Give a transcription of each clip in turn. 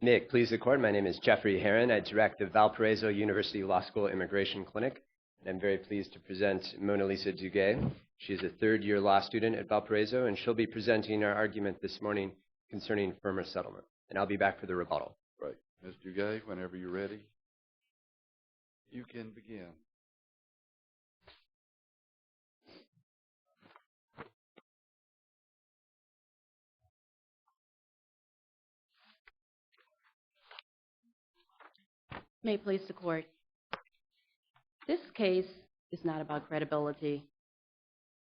May it please the Court, my name is Jeffrey Herron. I direct the Valparaiso University Law School Immigration Clinic. And I'm very pleased to present Mona Lisa Duguay. She is a third-year law student at Valparaiso, and she'll be presenting our argument this morning concerning firm resettlement. And I'll be back for the rebuttal. Right. Ms. Duguay, whenever you're ready, you can begin. May it please the Court. This case is not about credibility.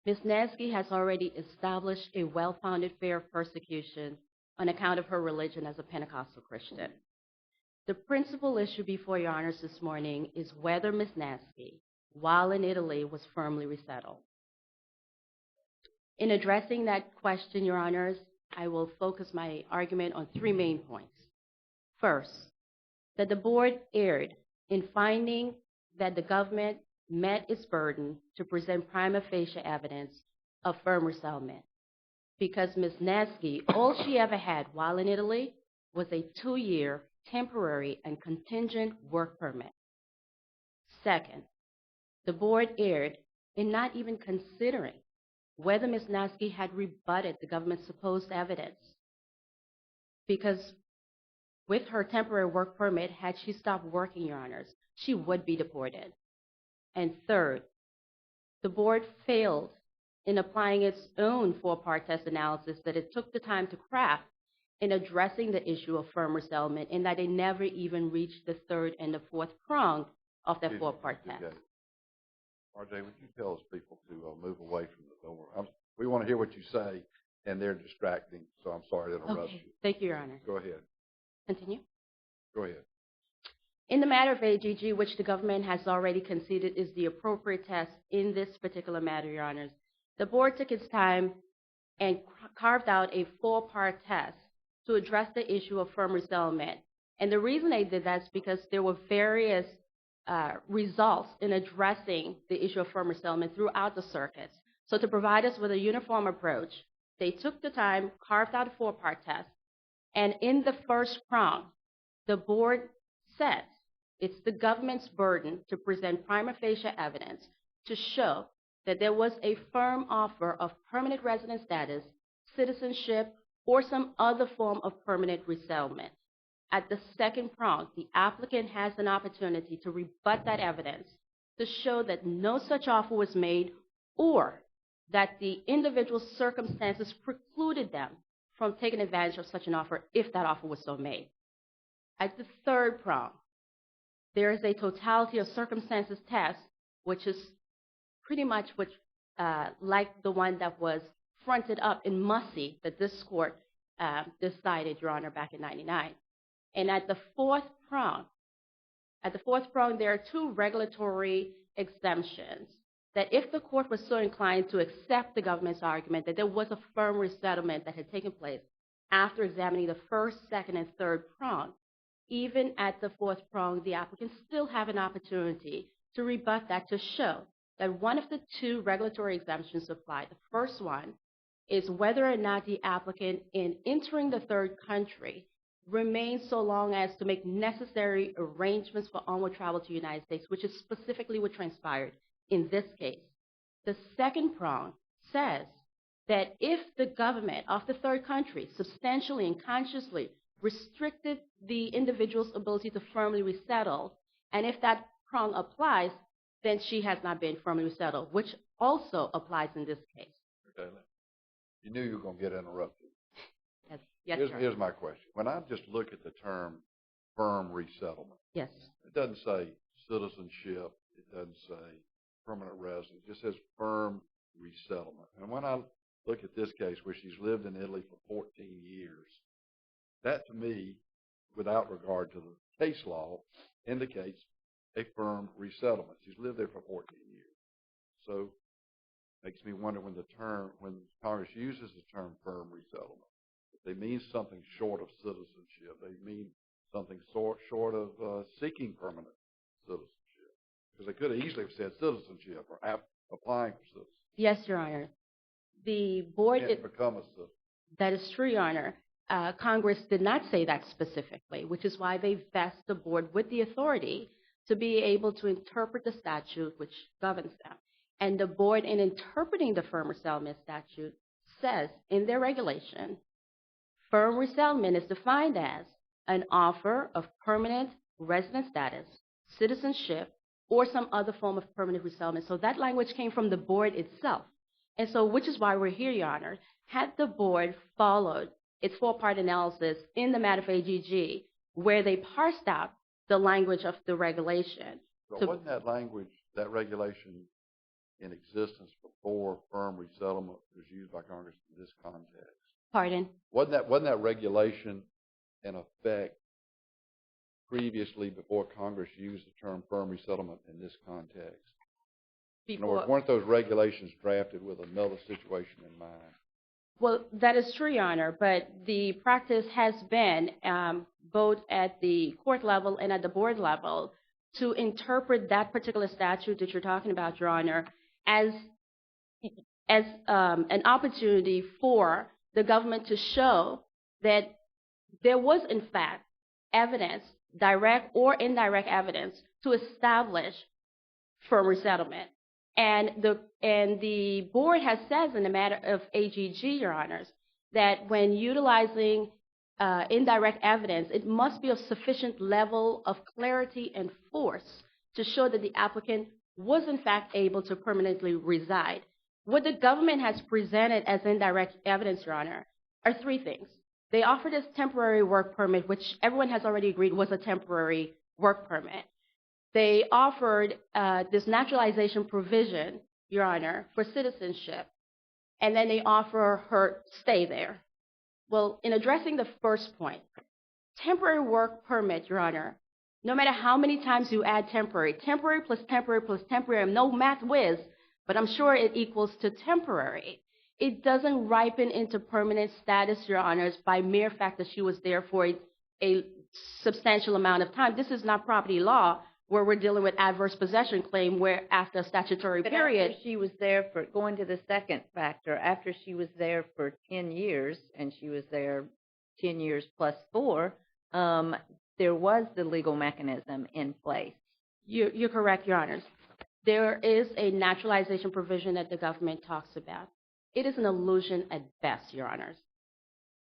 Ms. Naizghi has already established a well-founded fear of persecution on account of her religion as a Pentecostal Christian. The principal issue before Your Honors this morning is whether Ms. Naizghi, while in Italy, was firmly resettled. In addressing that question, Your Honors, I will focus my argument on three main points. First, that the Board erred in finding that the government met its burden to present prima facie evidence of firm resettlement, because Ms. Naizghi, all she ever had while in Italy was a 2-year temporary and contingent work permit. Second, the Board erred in not even considering whether Ms. Naizghi had rebutted the government's supposed evidence, because with her temporary work permit, had she stopped working, Your Honors, she would be deported. And third, the Board failed in applying its own 4-part test analysis that it took the time to craft in addressing the issue of firm resettlement, in that it never even reached the third and the fourth prong of that 4-part test. RJ, would you tell us people to move away from the door? We want to hear what you say, and they're distracting, so I'm sorry to interrupt you. Thank you, Your Honor. Go ahead. Continue. Go ahead. In the matter of AGG, which the government has already conceded is the appropriate test in this particular matter, Your Honors, the Board took its time and carved out a 4-part test to address the issue of firm resettlement. And the reason they did that is because there were various results in addressing the issue of firm resettlement throughout the circuits. So to provide us with a uniform approach, they took the time, carved out a 4-part test, and in the first prong, the Board says it's the government's burden to present prima facie evidence to show that there was a firm offer of permanent resident status, citizenship, or some other form of permanent resettlement. At the second prong, the applicant has an opportunity to rebut that evidence to show that no such offer was made, or that the individual circumstances precluded them from taking advantage of such an offer if that offer was so made. At the third prong, there is a totality of circumstances test, which is pretty much like the one that was fronted up in Mussey that this Court decided, Your Honor, back in '99. And at the fourth prong, there are 2 regulatory exemptions that if the Court was so inclined to accept the government's argument that there was a firm resettlement that had taken place after examining the first, second, and third prong, even at the fourth prong, the applicant still have an opportunity to rebut that to show that one of the 2 regulatory exemptions apply. The first one is whether or not the applicant, in entering the third country, remains so long as to make necessary arrangements for onward travel to the United States, which is specifically what transpired in this case. The second prong says that if the government of the third country substantially and consciously restricted the individual's ability to firmly resettle, and if that prong applies, then she has not been firmly resettled, which also applies in this case. Okay. You knew you were going to get interrupted. Yes, Here's my question. When I just look at the term firm resettlement, yes, it doesn't say citizenship, it doesn't say permanent residence, it just says firm resettlement. And when I look at this case where she's lived in Italy for 14 years, that to me, without regard to the case law, indicates a firm resettlement. She's lived there for 14 years. So it makes me wonder when Congress uses the term firm resettlement, they mean something short of citizenship. They mean something short of seeking permanent citizenship. Because they could have easily said citizenship or applying for citizenship. Yes, Your Honor. The Board... Can't become a citizen. That is true, Your Honor. Congress did not say that specifically, which is why they vest the board with the authority to be able to interpret the statute which governs them. And the board, in interpreting the firm resettlement statute, says in their regulation, firm resettlement is defined as an offer of permanent resident status, citizenship, or some other form of permanent resettlement. So that language came from the board itself. And so, which is why we're here, Your Honor. Had the board followed its four-part analysis in the matter of AGG, where they parsed out the language of the regulation. So wasn't that language, that regulation, in existence before firm resettlement was used by Congress in this context? Pardon? Wasn't that regulation in effect previously before Congress used the term firm resettlement in this context? In other words, weren't those regulations drafted with another situation in mind? Well, that is true, Your Honor, but the practice has been, both at the court level and at the board level, to interpret that particular statute that you're talking about, Your Honor, as an opportunity for the government to show that there was, in fact, evidence, direct or indirect evidence, to establish firm resettlement. And the board has said in the matter of AGG, Your Honors, that when utilizing indirect evidence, it must be of sufficient level of clarity and force to show that the applicant was in fact able to permanently reside. What the government has presented as indirect evidence, Your Honor, are three things. They offered this temporary work permit, which everyone has already agreed was a temporary work permit. They offered this naturalization provision, Your Honor, for citizenship, and then they offer her stay there. Well, in addressing the first point, temporary work permit, Your Honor, no matter how many times you add temporary plus temporary plus temporary, I'm no math whiz, but I'm sure it equals to temporary. It doesn't ripen into permanent status, Your Honors, by mere fact that she was there for a substantial amount of time. This is not property law, where we're dealing with adverse possession claim, where after a statutory period. After she was there for, going to the second factor, after she was there for 10 years, and she was there 10 years plus 4, there was the legal mechanism in place. You're correct, Your Honors. There is a naturalization provision that the government talks about. It is an illusion at best, Your Honors.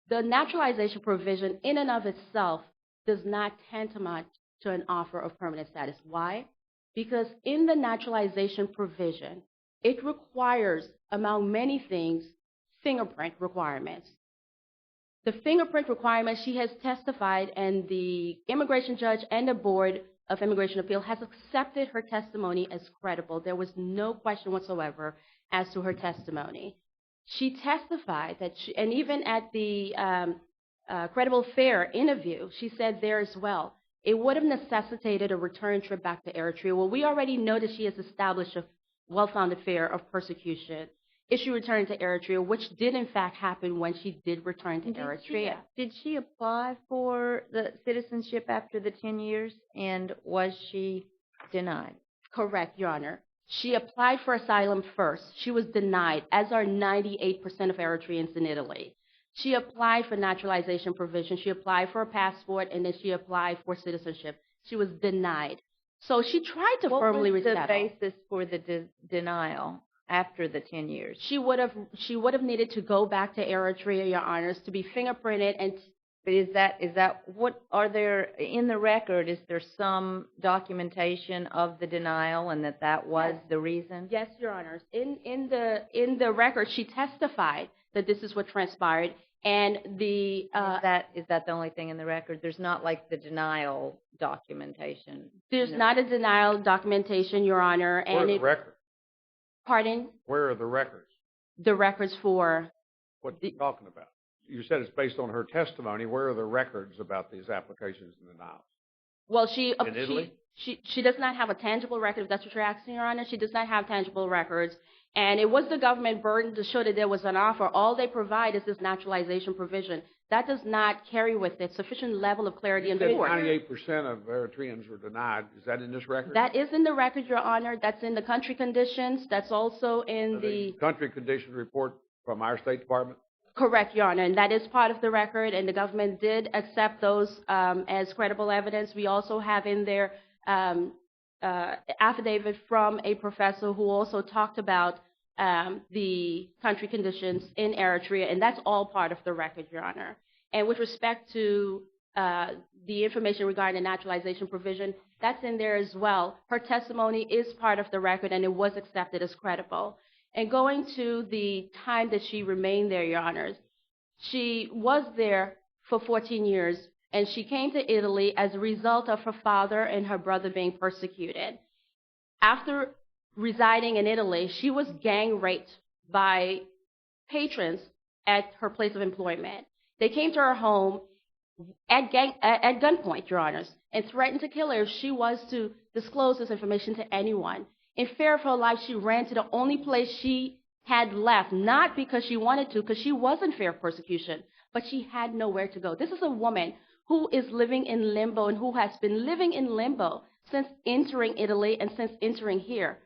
The naturalization provision in and of itself does not tantamount to an offer of permanent status. Why? Because in the naturalization provision, it requires, among many things, fingerprint requirements. The fingerprint requirements, she has testified, and the immigration judge and the Board of Immigration Appeal has accepted her testimony as credible. There was no question whatsoever as to her testimony. She testified that she, and even at the credible fair interview, she said there as well, it would have necessitated a return trip back to Eritrea. Well, we already know that she has established a well-founded fear of persecution if she returned to Eritrea, which did in fact happen when she did return to Eritrea. Did she apply for the citizenship after the 10 years, and was she denied? Correct, Your Honor. She applied for asylum first. She was denied, as are 98% of Eritreans in Italy. She applied for naturalization provision. She applied for a passport, and then she applied for citizenship. She was denied. So she tried to firmly resettle. What was the basis for the denial after the 10 years? She would have needed to go back to Eritrea, Your Honors, to be fingerprinted. And but is that what are there in the record? Is there some documentation of the denial and that was the reason? Yes, Your Honors. In the record, she testified that this is what transpired, and the is that the only thing in the record? There's not like the denial documentation. There's not a denial documentation, Your Honor. And where are the records? Pardon? Where are the records? The records for what are you talking about? You said it's based on her testimony. Where are the records about these applications and denials? Well, in Italy? She does not have a tangible record, if that's what you're asking, Your Honor. She does not have tangible records. And it was the government burden to show that there was an offer. All they provide is this naturalization provision. That does not carry with it sufficient level of clarity and force. 98% of Eritreans were denied. Is that in this record? That is in the record, Your Honor. That's in the country conditions. That's also in the country condition report from our State Department? Correct, Your Honor, and that is part of the record, and the government did accept those as credible evidence. We also have in there affidavit from a professor who also talked about the country conditions in Eritrea, and that's all part of the record, Your Honor. And with respect to the information regarding the naturalization provision, that's in there as well. Her testimony is part of the record, and it was accepted as credible. And going to the time that she remained there, Your Honors, she was there for 14 years, and she came to Italy as a result of her father and her brother being persecuted. After residing in Italy, she was gang raped by patrons at her place of employment. They came to her home at gunpoint, Your Honors, and threatened to kill her if she was to disclose this information to anyone. In fear of her life, she ran to the only place she had left, not because she wanted to, because she was in fear of persecution, but she had nowhere to go. This is a woman who is living in limbo and who has been living in limbo since entering Italy and since entering here.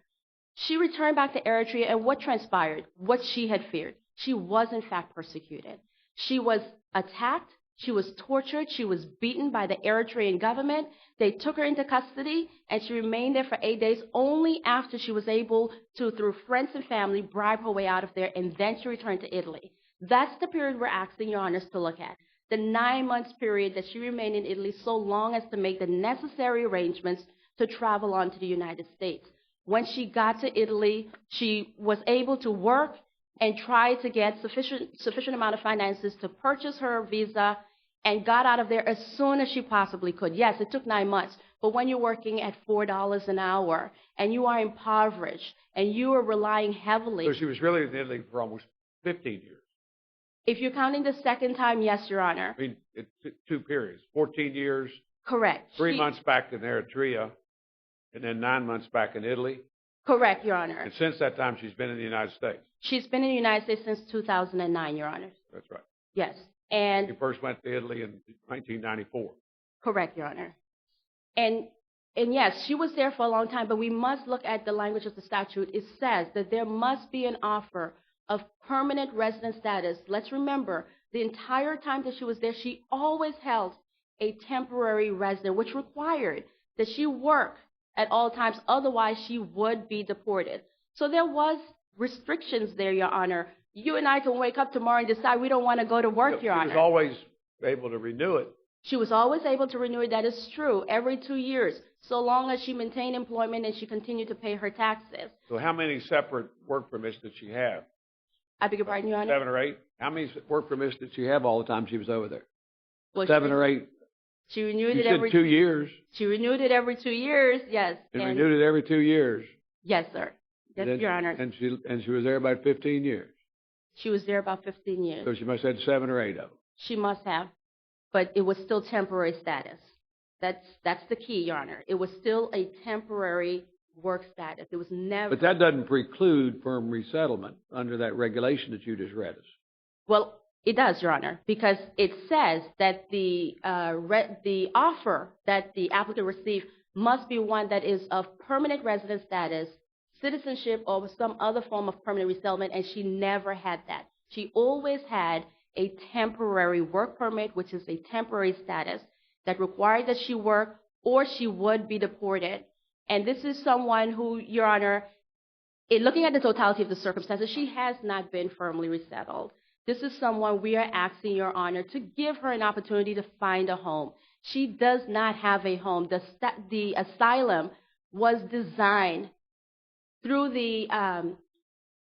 She returned back to Eritrea, and what transpired? What she had feared. She was, in fact, persecuted. She was attacked. She was tortured. She was beaten by the Eritrean government. They took her into custody, and she remained there for 8 days, only after she was able to, through friends and family, bribe her way out of there, and then she returned to Italy. That's the period we're asking Your Honors to look at. The 9 months period that she remained in Italy, so long as to make the necessary arrangements to travel on to the United States. When she got to Italy, she was able to work and try to get sufficient amount of finances to purchase her visa, and got out of there as soon as she possibly could. Yes, it took 9 months, but when you're working at $4 an hour and you are impoverished and you are relying heavily. So she was really in Italy for almost 15 years. If you're counting the second time, yes, Your Honor. I mean, it's 2 periods, 14 years. Correct. 3 months back in Eritrea, and then 9 months back in Italy. Correct, Your Honor. And since that time, she's been in the United States. She's been in the United States since 2009, Your Honor. That's right. Yes. And she first went to Italy in 1994. Correct, Your Honor. And yes, she was there for a long time, but we must look at the language of the statute. It says that there must be an offer of permanent resident status. Let's remember, the entire time that she was there, she always held a temporary resident, which required that she work at all times. Otherwise, she would be deported. So there was restrictions there, Your Honor. You and I can wake up tomorrow and decide we don't want to go to work, Your Honor. She was always able to renew it. She was always able to renew it. That is true. Every 2 years, so long as she maintained employment and she continued to pay her taxes. So how many separate work permits did she have? I beg your pardon, Your Honor? 7 or 8? How many work permits did she have all the time she was over there? Well, 7 or 8? She renewed you it said every 2 years. She renewed it every 2 years, yes. And renewed it every 2 years. Yes, sir. Yes, Your Honor. And she was there about 15 years. She was there about 15 years. So she must have had 7 or 8 of them. She must have, but it was still temporary status. That's the key, Your Honor. It was still a temporary work status. It was never. But that doesn't preclude firm resettlement under that regulation that you just read us. Well, it does, Your Honor, because it says that the offer that the applicant received must be one that is of permanent resident status, citizenship, or some other form of permanent resettlement, and she never had that. She always had a temporary work permit, which is a temporary status that required that she work or she would be deported. And this is someone who, Your Honor, in looking at the totality of the circumstances, she has not been firmly resettled. This is someone we are asking, Your Honor, to give her an opportunity to find a home. She does not have a home. The asylum was designed through the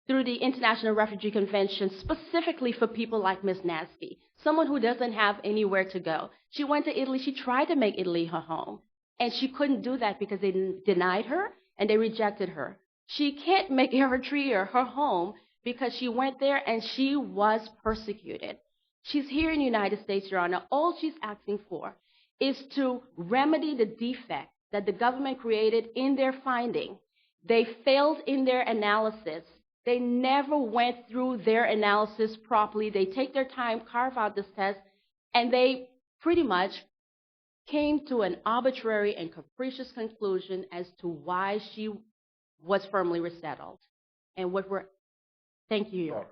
International Refugee Convention specifically for people like Ms. Naizghi, someone who doesn't have anywhere to go. She went to Italy. She tried to make Italy her home, and she couldn't do that because they denied her and they rejected her. She can't make Eritrea her home because she went there and she was persecuted. She's here in the United States, Your Honor. All she's asking for is to remedy the defect that the government created in their finding. They failed in their analysis. They never went through their analysis properly. They take their time, carve out this test, and they pretty much came to an arbitrary and capricious conclusion as to why she was firmly resettled. And thank you, Your Honor.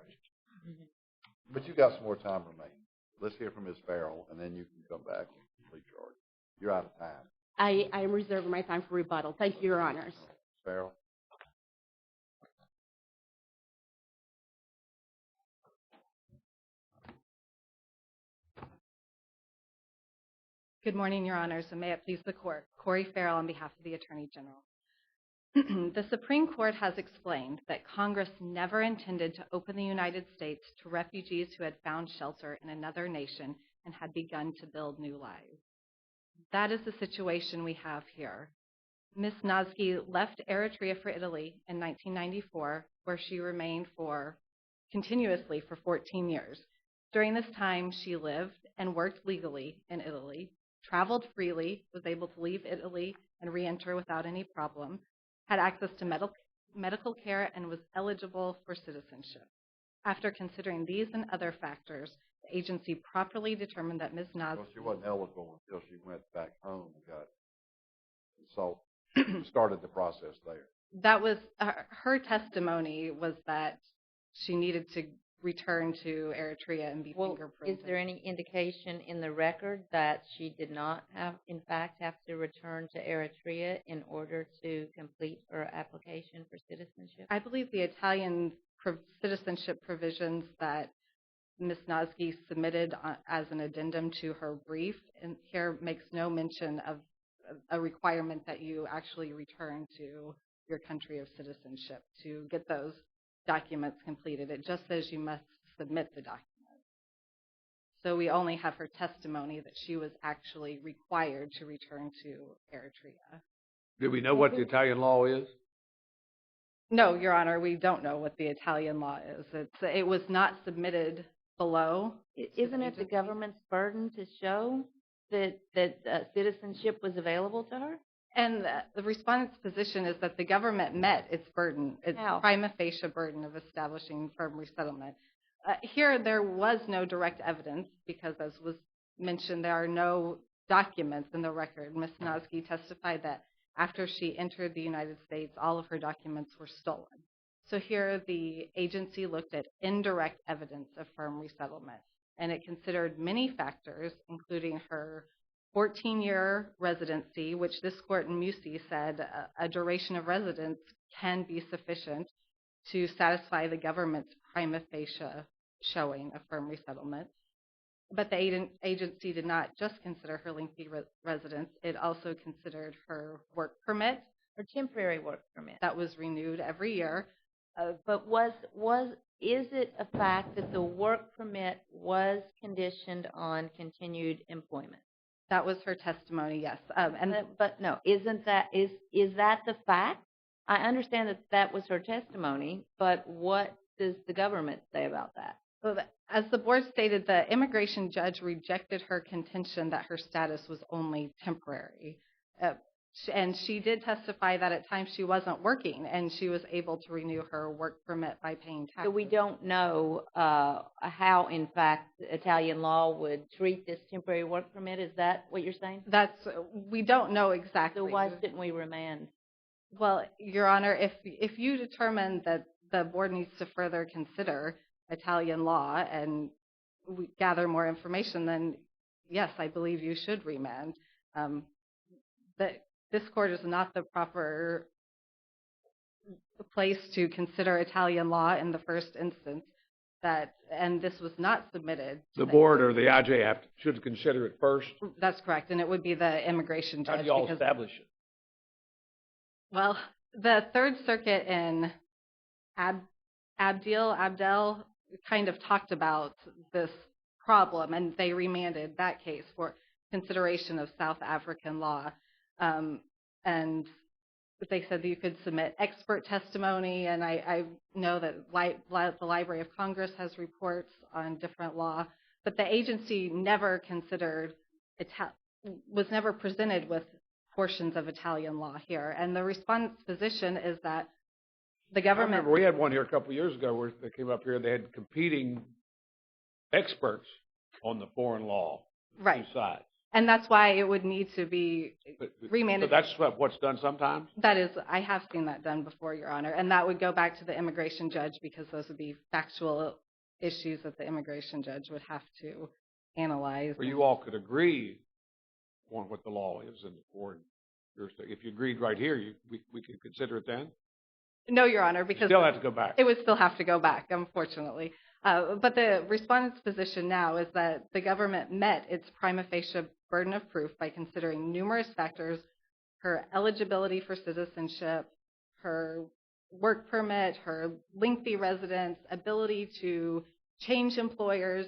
But you got some more time remaining. Let's hear from Ms. Farrell, and then you can come back and complete your argument. You're out of time. I am reserving my time for rebuttal. Thank you, Your Honors. Ms. Farrell? Good morning, Your Honors, and may it please the Court. Corey Farrell on behalf of the Attorney General. The Supreme Court has explained that Congress never intended to open the United States to refugees who had found shelter in another nation and had begun to build new lives. That is the situation we have here. Ms. Naizghi left Eritrea for Italy in 1994, where she remained continuously for 14 years. During this time, she lived and worked legally in Italy, traveled freely, was able to leave Italy and re-enter without any problem, had access to medical care, and was eligible for citizenship. After considering these and other factors, the agency properly determined that Ms. Naizghi... Well, she wasn't eligible until she went back home and got started the process there. That was her testimony was that she needed to return to Eritrea and be fingerprinted. Is there any indication in the record that she did not in fact have to return to Eritrea in order to complete her application for citizenship? I believe the Italian citizenship provisions that Ms. Naizghi submitted as an addendum to her brief, and here makes no mention of a requirement that you actually return to your country of citizenship to get those documents completed. It just says you must submit the documents. So we only have her testimony that she was actually required to return to Eritrea. Do we know what the Italian law is? No, Your Honor, we don't know what the Italian law is. It was not submitted below. Isn't it the government's burden to show that citizenship was available to her? And the respondent's position is that the government met its burden, its prima facie burden of establishing firm resettlement. Here, there was no direct evidence because, as was mentioned, there are no documents in the record. Ms. Naizghi testified that after she entered the United States, all of her documents were stolen. So here, the agency looked at indirect evidence of firm resettlement, and it considered many factors, including her 14-year residency, which this court in Musi said a duration of residence can be sufficient to satisfy the government's prima facie showing of firm resettlement. But the agency did not just consider her lengthy residence. It also considered her work permit. Her temporary work permit. That was renewed every year. But is it a fact that the work permit was conditioned on continued employment? That was her testimony, yes. But no, is that the fact? I understand that was her testimony, but what does the government say about that? Well, as the board stated, the immigration judge rejected her contention that her status was only temporary. And she did testify that at times she wasn't working, and she was able to renew her work permit by paying taxes. So we don't know how, in fact, Italian law would treat this temporary work permit? Is that what you're saying? We don't know exactly. So why shouldn't we remand? Well, Your Honor, if you determine that the board needs to further consider Italian law and gather more information, then yes, I believe you should remand. This court is not the proper place to consider Italian law in the first instance, and this was not submitted. The board or the IJ should consider it first? That's correct, and it would be the immigration judge. How do you all establish it? Well, the Third Circuit in Abdel kind of talked about this problem, and they remanded that case for consideration of South African law. And they said that you could submit expert testimony, and I know that the Library of Congress has reports on different law, but the agency never was never presented with portions of Italian law here. And the respondent's position is that the government... I remember we had one here a couple of years ago where they came up here, they had competing experts on the foreign law. Right. Two sides. And that's why it would need to be remanded. So that's what's done sometimes? That is, I have seen that done before, Your Honor. And that would go back to the immigration judge because those would be factual issues that the immigration judge would have to analyze. Or you all could agree on what the law is in the foreign jurisdiction. If you agreed right here, we could consider it then? No, Your Honor, because Still have to go back. it would still have to go back, unfortunately. But the respondent's position now is that the government met its prima facie burden of proof by considering numerous factors: her eligibility for citizenship, her work permit, her lengthy residence, ability to change employers.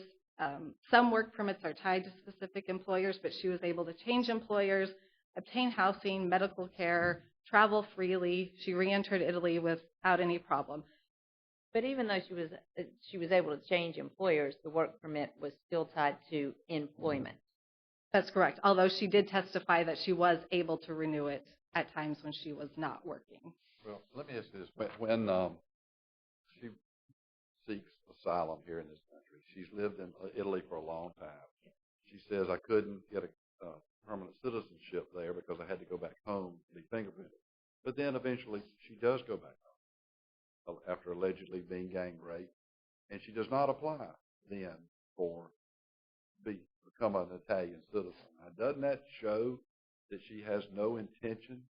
Some work permits are tied to specific employers, but she was able to change employers, obtain housing, medical care, travel freely. She re-entered Italy without any problem. But even though she was able to change employers, the work permit was still tied to employment. That's correct, although she did testify that she was able to renew it at times when she was not working. Well, let me ask you this. When she seeks asylum here in this country, she's lived in Italy for a long time. She says, I couldn't get a permanent citizenship there because I had to go back home to be fingerprinted. But then eventually she does go back home after allegedly being gang raped, and she does not apply then for become an Italian citizen. Now, doesn't that show that she has no intention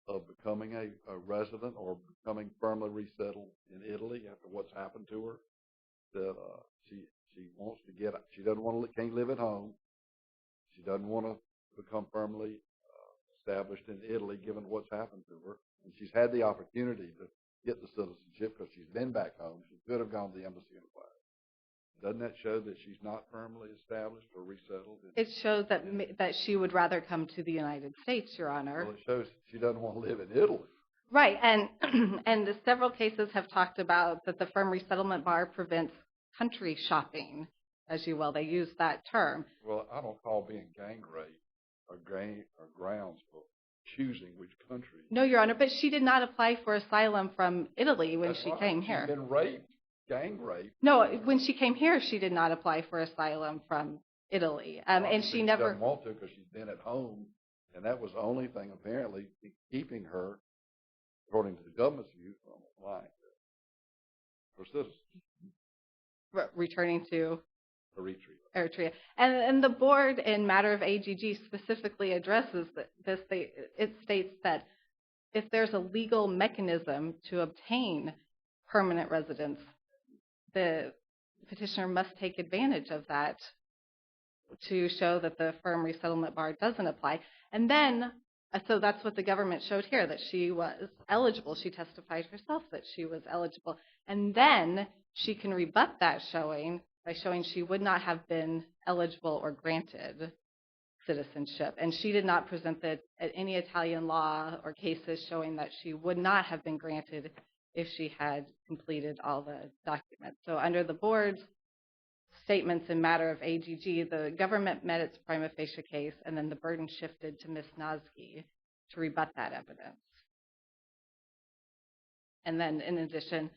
of becoming a resident or becoming firmly resettled in Italy after what's happened to her? That she wants to get, she doesn't want to, can't live at home. She doesn't want to become firmly established in Italy given what's happened to her. And she's had the opportunity to get the citizenship because she's been back home. She could have gone to the embassy and applied. Doesn't that show that she's not firmly established or resettled? It shows that she would rather come to the United States, Your Honor. Well, it shows she doesn't want to live in Italy. Right, and several cases have talked about that the firm resettlement bar prevents country shopping, as you will. They use that term. Well, I don't call being gang raped a grounds for choosing which country. No, Your Honor, but she did not apply for asylum from Italy when she came here. She's been raped, gang raped. No, when she came here, she did not apply for asylum from Italy, and she never. She doesn't want to because she's been at home, and that was the only thing apparently keeping her, according to the government's view, from applying for citizenship. Returning to Eritrea. And the board, in matter of AGG, specifically addresses this. It states that if there's a legal mechanism to obtain permanent residence, the petitioner must take advantage of that to show that the firm resettlement bar doesn't apply. And then, so that's what the government showed here, that she was eligible. She testified herself that she was eligible. And then she can rebut that showing by showing she would not have been eligible or granted citizenship. And she did not present any Italian law or cases showing that she would not have been granted if she had completed all the documents. So under the board's statements in matter of AGG, the government met its prima facie case, and then the burden shifted to Ms. Naizghi to rebut that evidence. And then, in addition,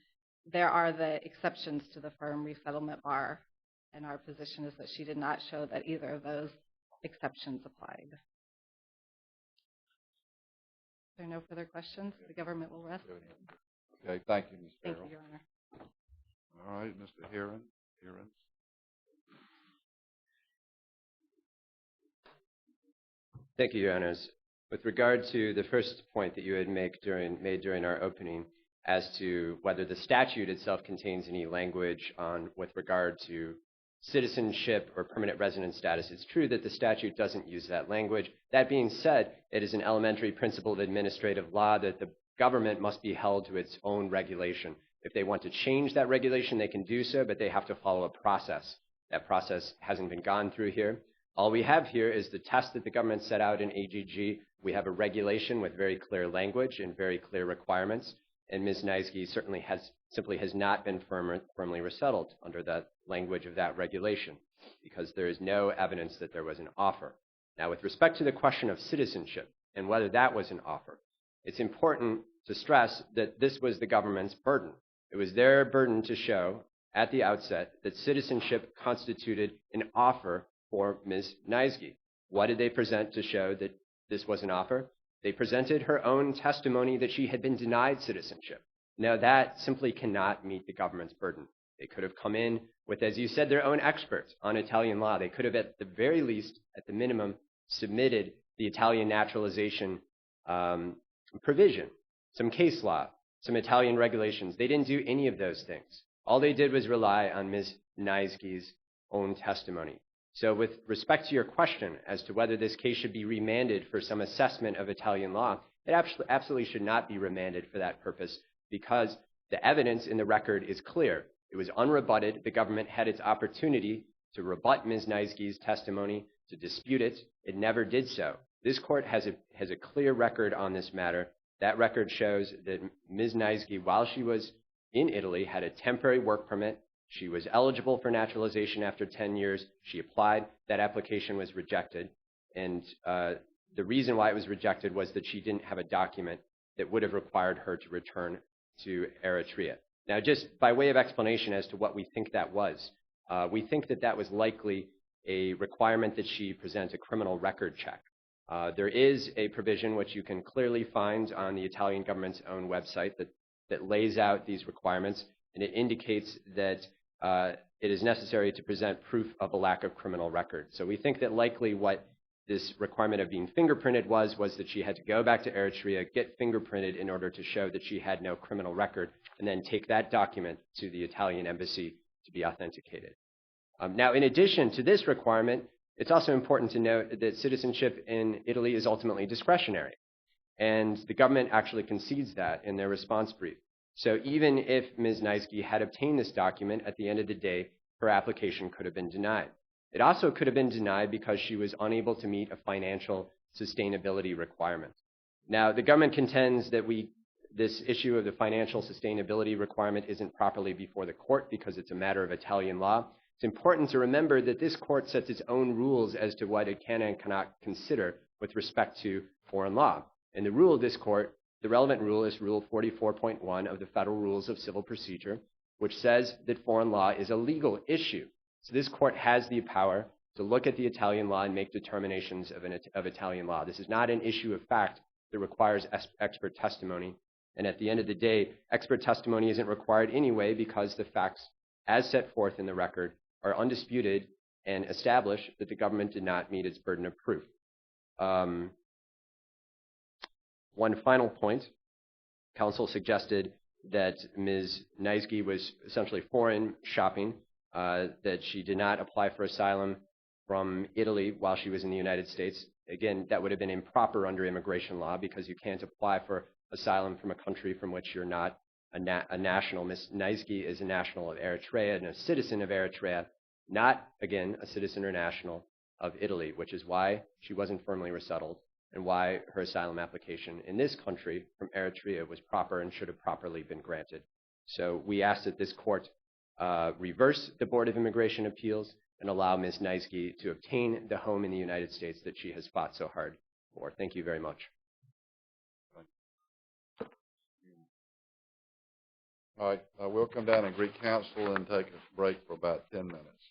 there are the exceptions to the firm resettlement bar, and our position is that she did not show that either of those exceptions applied. If there are no further questions, the government will rest. Okay, thank you, Ms. Thank Farrell. you, Your Honor. All right, Mr. Heron. Thank you, Your Honors. With regard to the first point that you had made during our opening as to whether the statute itself contains any language with regard to citizenship or permanent residence status, it's true that the statute doesn't use that language. That being said, it is an elementary principle of administrative law that the government must be held to its own regulation. If they want to change that regulation, they can do so, but they have to follow a process. That process hasn't been gone through here. All we have here is the test that the government set out in AGG. We have a regulation with very clear language and very clear requirements, and Ms. Naizghi certainly simply has not been firmly resettled under that language of that regulation because there is no evidence that there was an offer. Now, with respect to the question of citizenship and whether that was an offer, it's important to stress that this was the government's burden. It was their burden to show at the outset that citizenship constituted an offer for Ms. Naizghi. What did they present to show that this was an offer? They presented her own testimony that she had been denied citizenship. Now, that simply cannot meet the government's burden. They could have come in with, as you said, their own experts on Italian law. They could have, at the very least, at the minimum, submitted the Italian naturalization provision, some case law, some Italian regulations. They didn't do any of those things. All they did was rely on Ms. Naizghi's own testimony. So with respect to your question as to whether this case should be remanded for some assessment of Italian law, it absolutely should not be remanded for that purpose because the evidence in the record is clear. It was unrebutted. The government had its opportunity to rebut Ms. Naizghi's testimony, to dispute it. It never did so. This court has a clear record on this matter. That record shows that Ms. Naizghi, while she was in Italy, had a temporary work permit. She was eligible for naturalization after 10 years. She applied. That application was rejected. And the reason why it was rejected was that she didn't have a document that would have required her to return to Eritrea. Now, just by way of explanation as to what we think that was, we think that that was likely a requirement that she present a criminal record check. There is a provision which you can clearly find on the Italian government's own website that lays out these requirements, and it indicates that it is necessary to present proof of a lack of criminal record. So we think that likely what this requirement of being fingerprinted was that she had to go back to Eritrea, get fingerprinted in order to show that she had no criminal record, and then take that document to the Italian embassy to be authenticated. Now, in addition to this requirement, it's also important to note that citizenship in Italy is ultimately discretionary, and the government actually concedes that in their response brief. So even if Ms. Naizghi had obtained this document, at the end of the day, her application could have been denied. It also could have been denied because she was unable to meet a financial sustainability requirement. Now, the government contends that this issue of the financial sustainability requirement isn't properly before the court because it's a matter of Italian law. It's important to remember that this court sets its own rules as to what it can and cannot consider with respect to foreign law. And the rule of this court, the relevant rule is Rule 44.1 of the Federal Rules of Civil Procedure, which says that foreign law is a legal issue. So this court has the power to look at the Italian law and make determinations of Italian law. This is not an issue of fact that requires expert testimony. And at the end of the day, expert testimony isn't required anyway because the facts, as set forth in the record, are undisputed and establish that the government did not meet its burden of proof. One final point, counsel suggested that Ms. Naizghi was essentially foreign shopping, that she did not apply for asylum from Italy while she was in the United States. Again, that would have been improper under immigration law because you can't apply for asylum from a country from which you're not a national. Ms. Naizghi is a national of Eritrea and a citizen of Eritrea, not, again, a citizen or national of Italy, which is why she wasn't firmly resettled and why her asylum application in this country from Eritrea was proper and should have properly been granted. So we ask that this court reverse the Board of Immigration Appeals and allow Ms. Naizghi to obtain the home in the United States that she has fought so hard for. Thank you very much. All right, we'll come down and greet counsel and take a break for about 10 minutes.